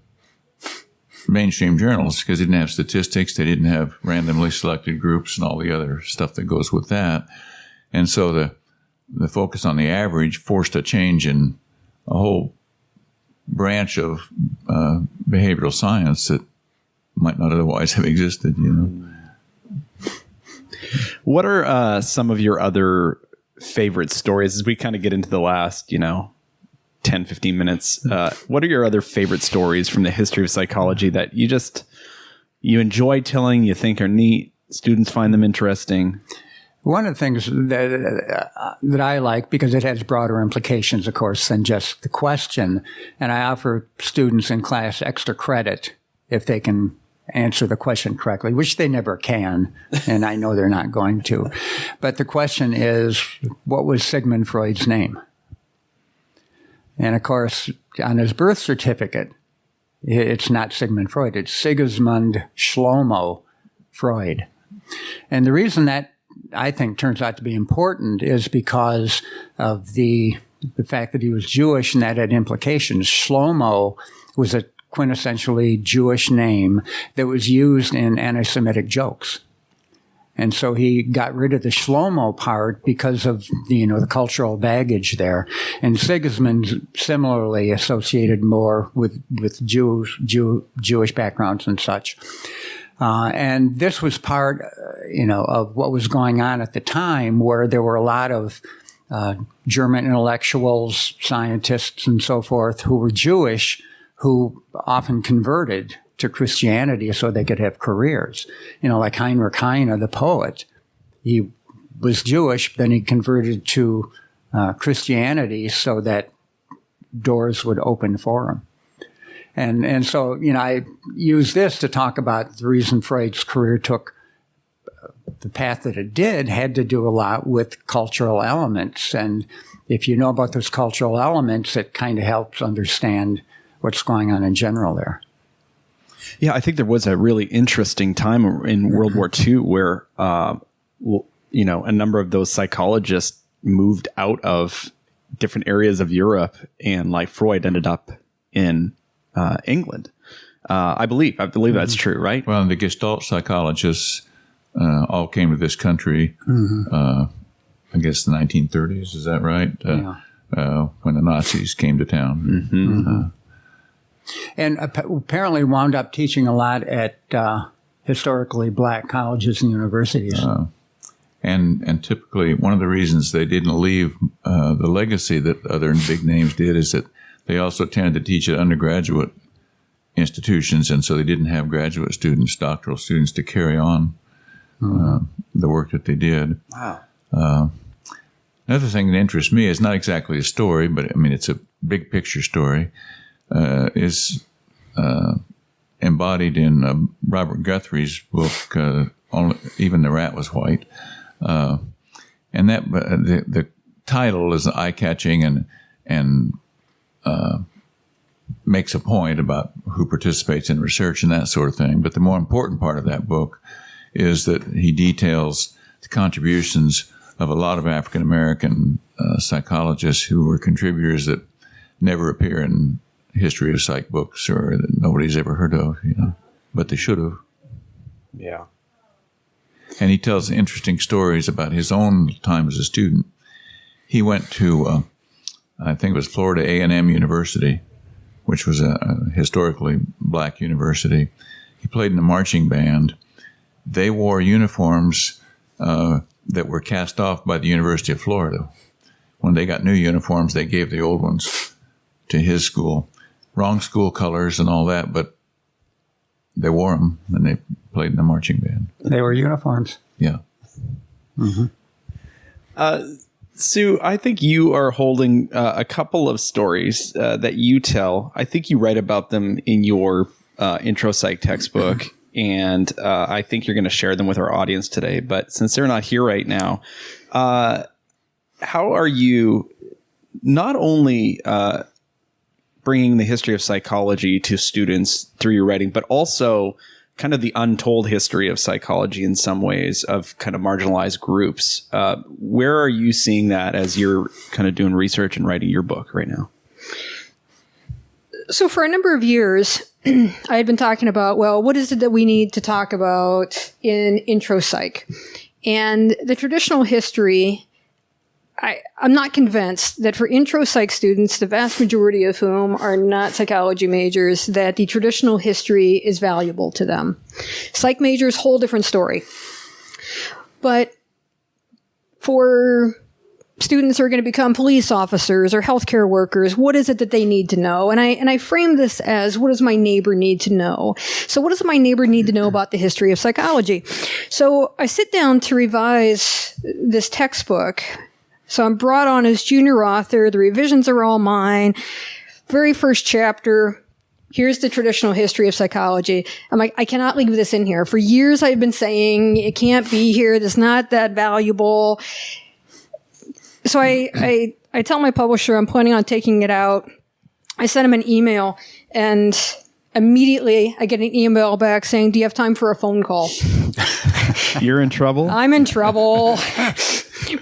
mainstream journals because they didn't have statistics, they didn't have randomly selected groups and all the other stuff that goes with that. And so the focus on the average forced a change in a whole branch of behavioral science that might not otherwise have existed, What are some of your other favorite stories as we kind of get into the last, 10, 15 minutes? What are your other favorite stories from the history of psychology that you enjoy telling, you think are neat, students find them interesting? One of the things that I like, because it has broader implications, of course, than just the question, and I offer students in class extra credit if they can answer the question correctly, which they never can, and I know they're not going to. But the question is, what was Sigmund Freud's name? And of course, on his birth certificate, it's not Sigmund Freud, it's Sigismund Shlomo Freud. And the reason that I think turns out to be important is because of the fact that he was Jewish and that had implications. Shlomo was a quintessentially Jewish name that was used in anti-Semitic jokes. And so he got rid of the Shlomo part because of the cultural baggage there. And Sigismund similarly associated more with Jewish backgrounds and such. And this was part, of what was going on at the time, where there were a lot of German intellectuals, scientists, and so forth who were Jewish, who often converted to Christianity so they could have careers. Like Heinrich Heine, the poet. He was Jewish, then he converted to Christianity so that doors would open for him. And so, I use this to talk about the reason Freud's career took the path that it did had to do a lot with cultural elements. And if you know about those cultural elements, it kind of helps understand what's going on in general there. Yeah, I think there was a really interesting time in World War II where, a number of those psychologists moved out of different areas of Europe, and like Freud ended up in England. I believe that's true, right? Well, and the Gestalt psychologists all came to this country, I guess the 1930s, is that right? When the Nazis came to town. Mm-hmm. And apparently wound up teaching a lot at historically black colleges and universities. And typically, one of the reasons they didn't leave the legacy that other big names did is that they also tended to teach at undergraduate institutions, and so they didn't have graduate students, doctoral students, to carry on the work that they did. Wow. Another thing that interests me is not exactly a story, but it's a big picture story. Is embodied in Robert Guthrie's book, Even the Rat Was White. And that the title is eye-catching and makes a point about who participates in research and that sort of thing. But the more important part of that book is that he details the contributions of a lot of African-American psychologists who were contributors that never appear in history of psych books or that nobody's ever heard of, but they should have. Yeah. And he tells interesting stories about his own time as a student. He went to, I think it was Florida A&M University, which was a historically black university. He played in a marching band. They wore uniforms that were cast off by the University of Florida. When they got new uniforms, they gave the old ones to his school. Wrong school colors and all that, but they wore them and they played in the marching band. They were uniforms. Yeah. Mm-hmm. Sue, I think you are holding a couple of stories that you tell. I think you write about them in your intro psych textbook, and I think you're going to share them with our audience today. But since they're not here right now, how are you not only bringing the history of psychology to students through your writing, but also kind of the untold history of psychology in some ways of kind of marginalized groups? Where are you seeing that as you're kind of doing research and writing your book right now? So for a number of years, I had been talking about, well, what is it that we need to talk about in intro psych? And the traditional history, I'm not convinced that for intro psych students, the vast majority of whom are not psychology majors, that the traditional history is valuable to them. Psych majors, whole different story. But for students who are going to become police officers or healthcare workers, what is it that they need to know? And I frame this as, what does my neighbor need to know? So what does my neighbor need to know about the history of psychology? So I sit down to revise this textbook. So I'm brought on as junior author. The revisions are all mine. Very first chapter, here's the traditional history of psychology. I'm like, I cannot leave this in here. For years, I've been saying it can't be here. It's not that valuable. So I tell my publisher I'm planning on taking it out. I send him an email, and immediately I get an email back saying, do you have time for a phone call? You're in trouble? I'm in trouble.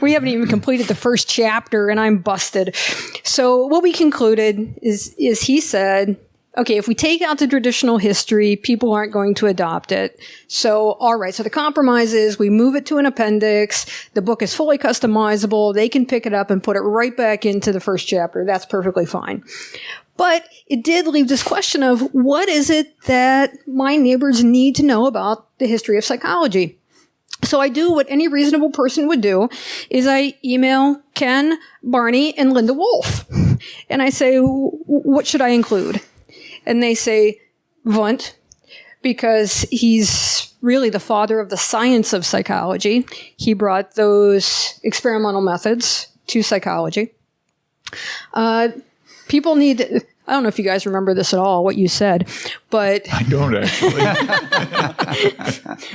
We haven't even completed the first chapter, and I'm busted. So what we concluded is he said, okay, if we take out the traditional history, people aren't going to adopt it. So, all right. So the compromise is we move it to an appendix. The book is fully customizable. They can pick it up and put it right back into the first chapter. That's perfectly fine. But it did leave this question of what is it that my neighbors need to know about the history of psychology? So I do what any reasonable person would do is I email Ken, Barney, and Linda Wolf. And I say, what should I include? And they say, Wundt, because he's really the father of the science of psychology. He brought those experimental methods to psychology. People need, I don't know if you guys remember this at all, what you said, but... I don't actually.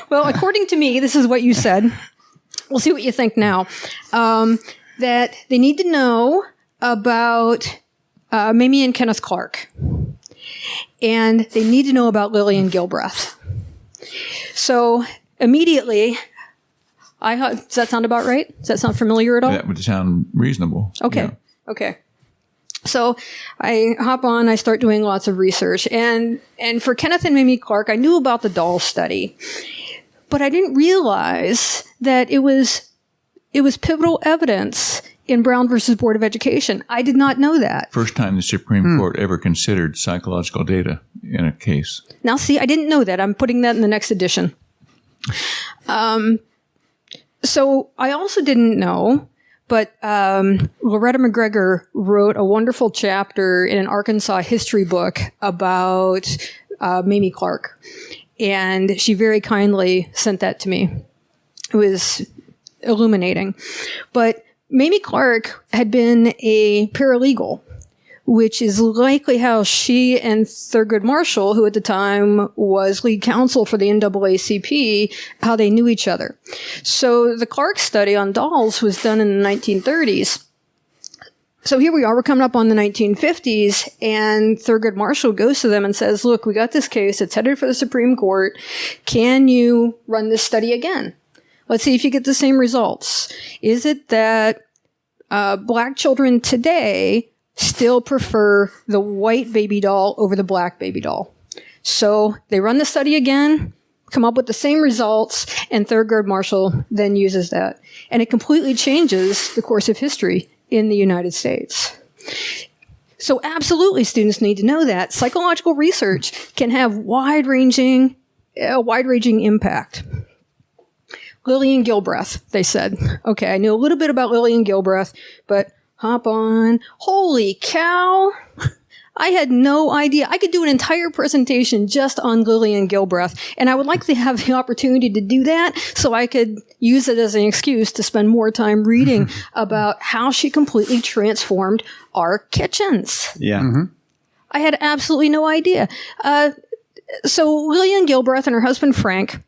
Well, according to me, this is what you said. We'll see what you think now. That they need to know about Mamie and Kenneth Clark. And they need to know about Lillian Gilbreth. So immediately, does that sound about right? Does that sound familiar at all? That would sound reasonable. Okay. Yeah. Okay. So I hop on, I start doing lots of research. And for Kenneth and Mamie Clark, I knew about the doll study. But I didn't realize that it was pivotal evidence in Brown versus Board of Education. I did not know that. First time the Supreme Court ever considered psychological data in a case. Now, see, I didn't know that. I'm putting that in the next edition. So I also didn't know, but Loretta McGregor wrote a wonderful chapter in an Arkansas history book about Mamie Clark. And she very kindly sent that to me. It was illuminating. But Mamie Clark had been a paralegal, which is likely how she and Thurgood Marshall, who at the time was lead counsel for the NAACP, how they knew each other. So the Clark study on dolls was done in the 1930s. So here we are, we're coming up on the 1950s, and Thurgood Marshall goes to them and says, look, we got this case, it's headed for the Supreme Court. Can you run this study again? Let's see if you get the same results. Is it that black children today still prefer the white baby doll over the black baby doll? So they run the study again, come up with the same results, and Thurgood Marshall then uses that. And it completely changes the course of history in the United States. So absolutely, students need to know that psychological research can have a wide-ranging impact. Lillian Gilbreth, they said. Okay, I knew a little bit about Lillian Gilbreth, but hop on. Holy cow! I had no idea. I could do an entire presentation just on Lillian Gilbreth, and I would like to have the opportunity to do that so I could use it as an excuse to spend more time reading about how she completely transformed our kitchens. Yeah. Mm-hmm. I had absolutely no idea. So Lillian Gilbreth and her husband Frank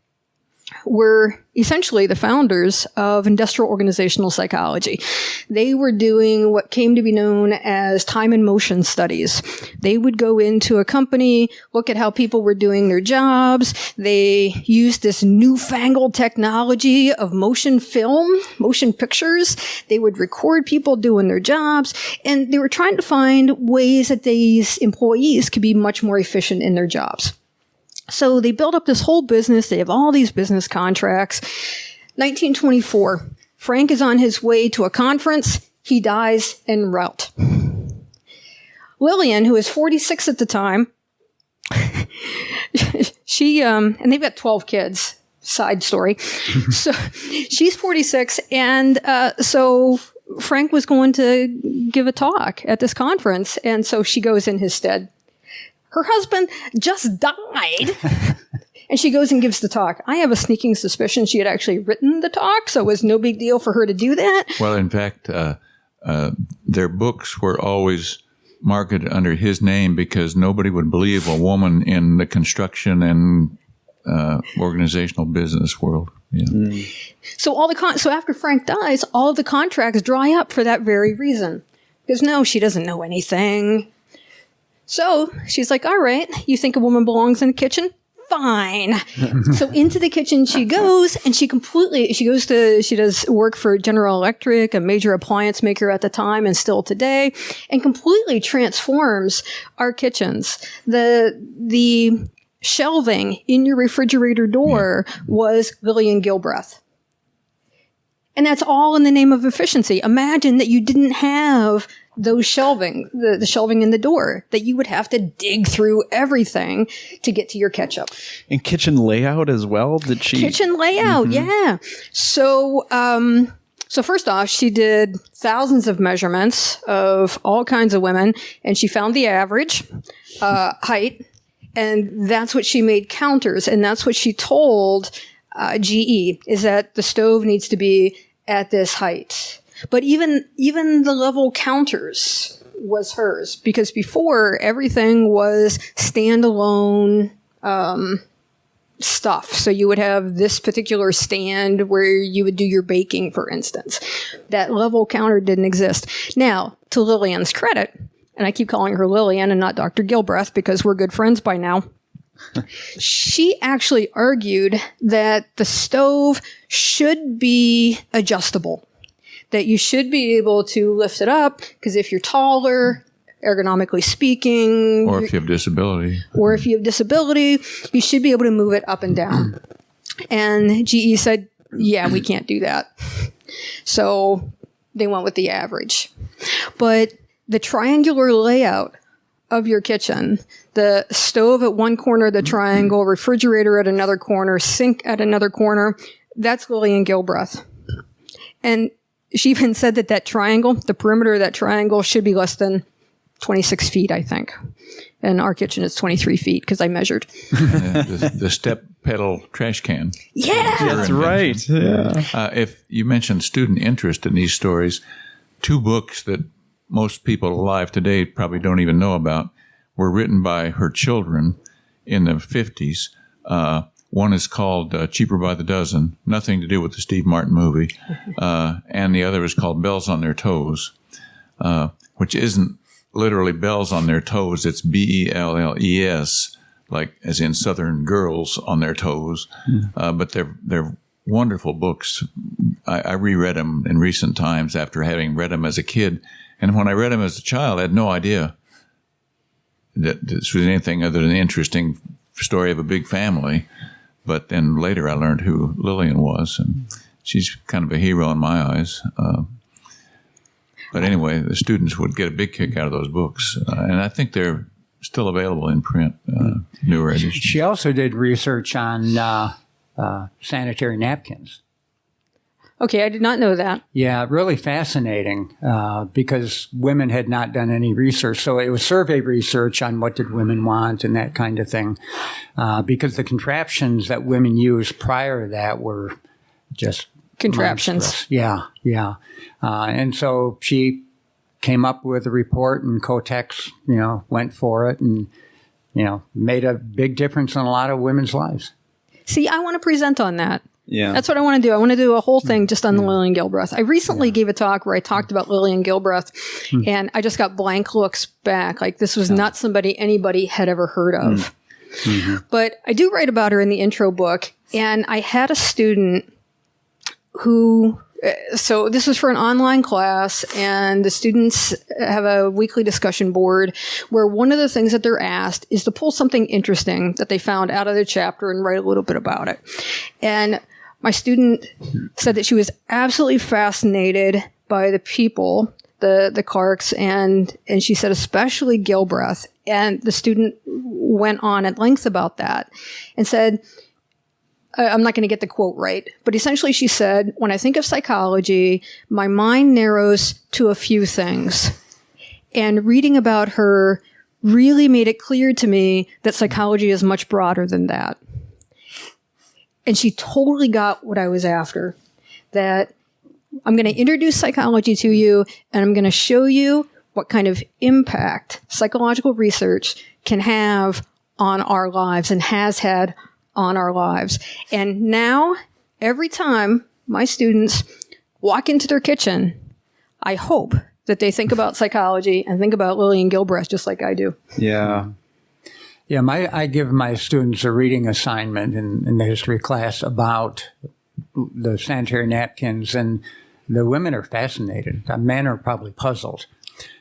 were essentially the founders of industrial organizational psychology. They were doing what came to be known as time and motion studies. They would go into a company, look at how people were doing their jobs. They used this newfangled technology of motion film, motion pictures. They would record people doing their jobs, and they were trying to find ways that these employees could be much more efficient in their jobs. So they built up this whole business. They have all these business contracts. 1924, Frank is on his way to a conference. He dies en route. Lillian, who is 46 at the time, she, and they've got 12 kids, side story. So she's 46. And so Frank was going to give a talk at this conference. And so she goes in his stead. Her husband just died, and she goes and gives the talk. I have a sneaking suspicion she had actually written the talk, so it was no big deal for her to do that. Well, in fact, their books were always marketed under his name because nobody would believe a woman in the construction and organizational business world. Yeah. So so after Frank dies, all of the contracts dry up for that very reason. Because no, she doesn't know anything. So she's like, all right, you think a woman belongs in the kitchen? Fine. So into the kitchen she goes, and she does work for General Electric, a major appliance maker at the time and still today, and completely transforms our kitchens. The shelving in your refrigerator door was Lillian Gilbreth. And that's all in the name of efficiency. Imagine that you didn't have those shelving, the shelving in the door, that you would have to dig through everything to get to your ketchup. And kitchen layout as well? Did she? Kitchen layout, yeah. So, so first off, she did thousands of measurements of all kinds of women, and she found the average height, and that's what she made counters, and that's what she told GE, is that the stove needs to be at this height. But even the level counters was hers, because before everything was standalone stuff. So you would have this particular stand where you would do your baking, for instance. That level counter didn't exist. Now, to Lillian's credit, and I keep calling her Lillian and not Dr. Gilbreth because we're good friends by now, she actually argued that the stove should be adjustable. That you should be able to lift it up, because if you're taller, ergonomically speaking, or if you have disability, you should be able to move it up and down. And GE said, yeah, we can't do that. So they went with the average. But the triangular layout of your kitchen, the stove at one corner of the triangle, refrigerator at another corner, sink at another corner, that's Lillian Gilbreth. And she even said that triangle, the perimeter of that triangle, should be less than 26 feet, I think. And our kitchen is 23 feet because I measured. the step pedal trash can. Yeah, that's right. Yeah. If you mentioned student interest in these stories, two books that most people alive today probably don't even know about were written by her children in the 50s. One is called Cheaper by the Dozen, nothing to do with the Steve Martin movie. And the other is called Bells on Their Toes, which isn't literally bells on their toes. It's Belles, like as in Southern girls on their toes. But they're wonderful books. I reread them in recent times after having read them as a kid. And when I read them as a child, I had no idea that this was anything other than an interesting story of a big family. But then later I learned who Lillian was, and she's kind of a hero in my eyes. But anyway, the students would get a big kick out of those books. And I think they're still available in print, newer editions. She also did research on sanitary napkins. Okay, I did not know that. Yeah, really fascinating because women had not done any research. So it was survey research on what did women want and that kind of thing. Because the contraptions that women used prior to that were just contraptions. monstrous. Yeah. And so she came up with a report, and Kotex, went for it and, made a big difference in a lot of women's lives. See, I want to present on that. Yeah. That's what I want to do. I want to do a whole thing just on the Lillian Gilbreth. I recently gave a talk where I talked about Lillian Gilbreth, and I just got blank looks back. Like, this was not somebody anybody had ever heard of. But I do write about her in the intro book, and I had a student who... So this was for an online class, and the students have a weekly discussion board where one of the things that they're asked is to pull something interesting that they found out of the chapter and write a little bit about it. And my student said that she was absolutely fascinated by the people, the Clarks, and she said especially Gilbreth. And the student went on at length about that and said, I'm not going to get the quote right, but essentially she said, when I think of psychology, my mind narrows to a few things. And reading about her really made it clear to me that psychology is much broader than that. And she totally got what I was after, that I'm going to introduce psychology to you, and I'm going to show you what kind of impact psychological research can have on our lives and has had on our lives. And now, every time my students walk into their kitchen, I hope that they think about psychology and think about Lillian Gilbreth just like I do. Yeah. Yeah, I give my students a reading assignment in the history class about the sanitary napkins, and the women are fascinated. The men are probably puzzled.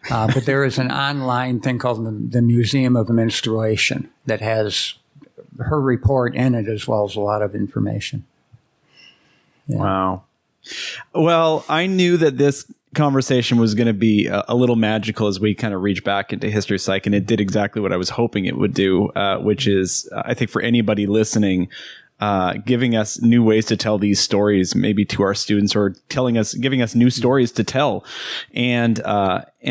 But there is an online thing called the Museum of Menstruation that has her report in it as well as a lot of information. Yeah. Wow. Well, I knew that this conversation was going to be a little magical as we kind of reach back into history psych, and it did exactly what I was hoping it would do, which is, I think for anybody listening, giving us new ways to tell these stories, maybe to our students, or giving us new stories to tell. And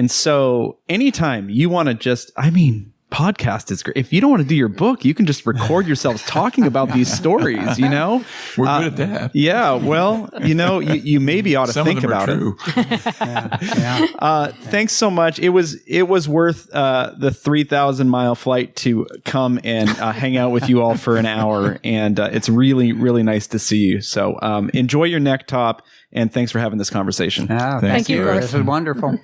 so anytime you want to podcast is great. If you don't want to do your book, you can just record yourselves talking about these stories, We're good at that. Yeah. Well, you maybe ought to Some think of them about are true. it. Thanks so much. It was worth the 3,000-mile flight to come and hang out with you all for an hour. And it's really, really nice to see you. So enjoy your neck top, and thanks for having this conversation. Oh, Thank you, Garth. This is wonderful.